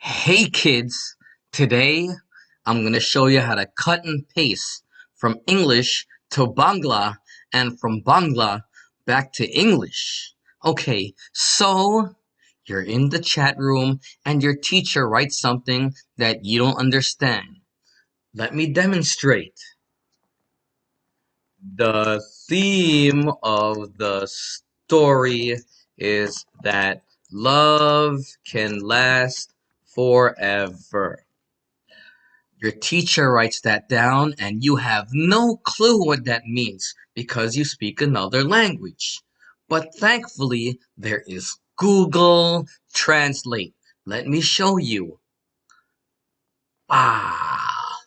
Hey kids, today I'm going to show you how to cut and paste from English to Bangla and from Bangla back to English. Okay, so you're in the chat room and your teacher writes something that you don't understand. Let me demonstrate. The theme of the story is that love can last forever. Your teacher writes that down and you have no clue what that means because you speak another language. But thankfully, there is Google Translate. Let me show you. Ah,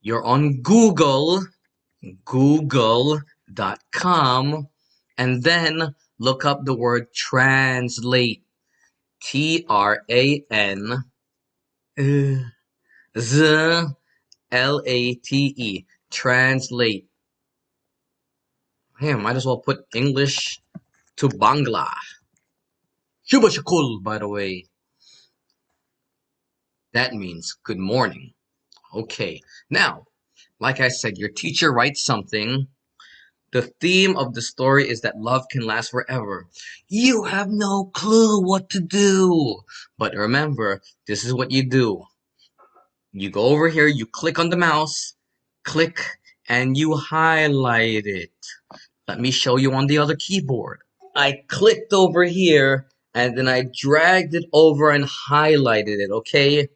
you're on google.com, and then look up the word translate. Translate. Translate. Hey, might as well put English to Bangla. Shuba shakul, by the way. That means good morning. Okay. Now, like I said, your teacher writes something. The theme of the story is that love can last forever. You have no clue what to do. But remember, this is what you do. You go over here, you click on the mouse, click, and you highlight it. Let me show you on the other keyboard. I clicked over here and then I dragged it over and highlighted it, okay?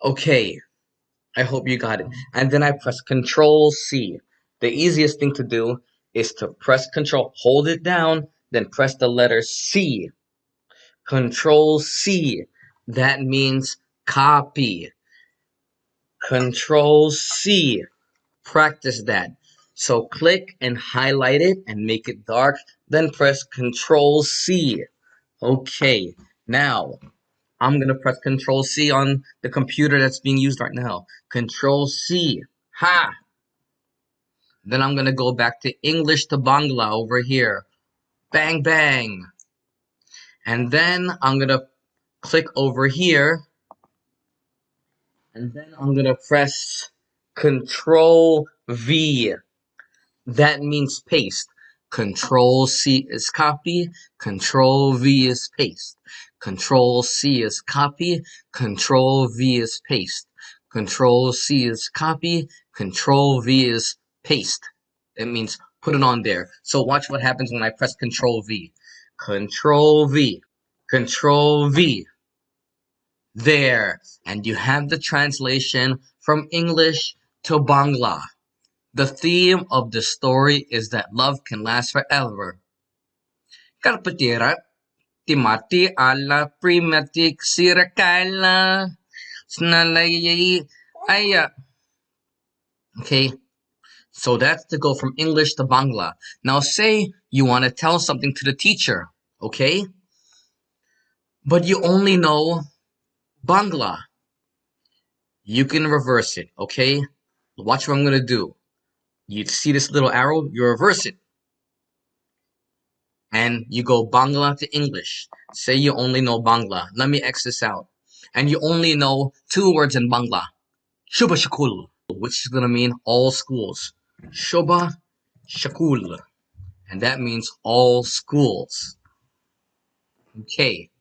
Okay, I hope you got it. And then I press Control C. The easiest thing to do is to press Control, hold it down, then press the letter C. Control C. That means copy. Control C. Practice that. So click and highlight it and make it dark, then press Control C. Okay, now I'm gonna press Control C on the computer that's being used right now. Control C. Ha! Then I'm gonna go back to English to Bangla over here. Bang bang. And then I'm gonna click over here. And then I'm gonna press Control V. That means paste. Control C is copy, Control V is paste. Control C is copy, Control V is paste. Control C is copy, Control V is paste. It means put it on there. So watch what happens when I press Control V. Control V. Control V. There. And you have the translation from English to Bangla. The theme of the story is that love can last forever. Karpatira, timati ala primatik sirakala, snalayi aya. Okay, so that's to go from English to Bangla. Now say you want to tell something to the teacher, okay? But you only know Bangla. You can reverse it, okay? Watch what I'm going to do. You see this little arrow? You reverse it. And you go Bangla to English. Say you only know Bangla. Let me X this out. And you only know two words in Bangla. Shuba Shakul, which is going to mean all schools. Shuba Shakul. And that means all schools. Okay,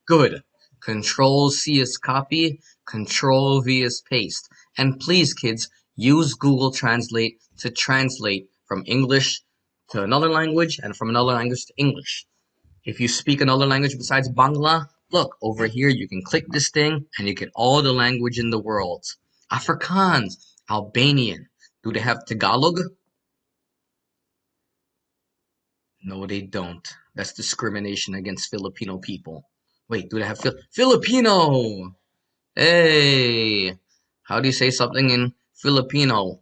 good. Control C is copy, Control V is paste. And please, kids, use Google Translate to translate from English to another language and from another language to English. If you speak another language besides Bangla, look, over here you can click this thing and you get all the language in the world. Afrikaans, Albanian. Do they have Tagalog? No, they don't. That's discrimination against Filipino people. Wait, do they have Filipino? Hey, how do you say something in Filipino?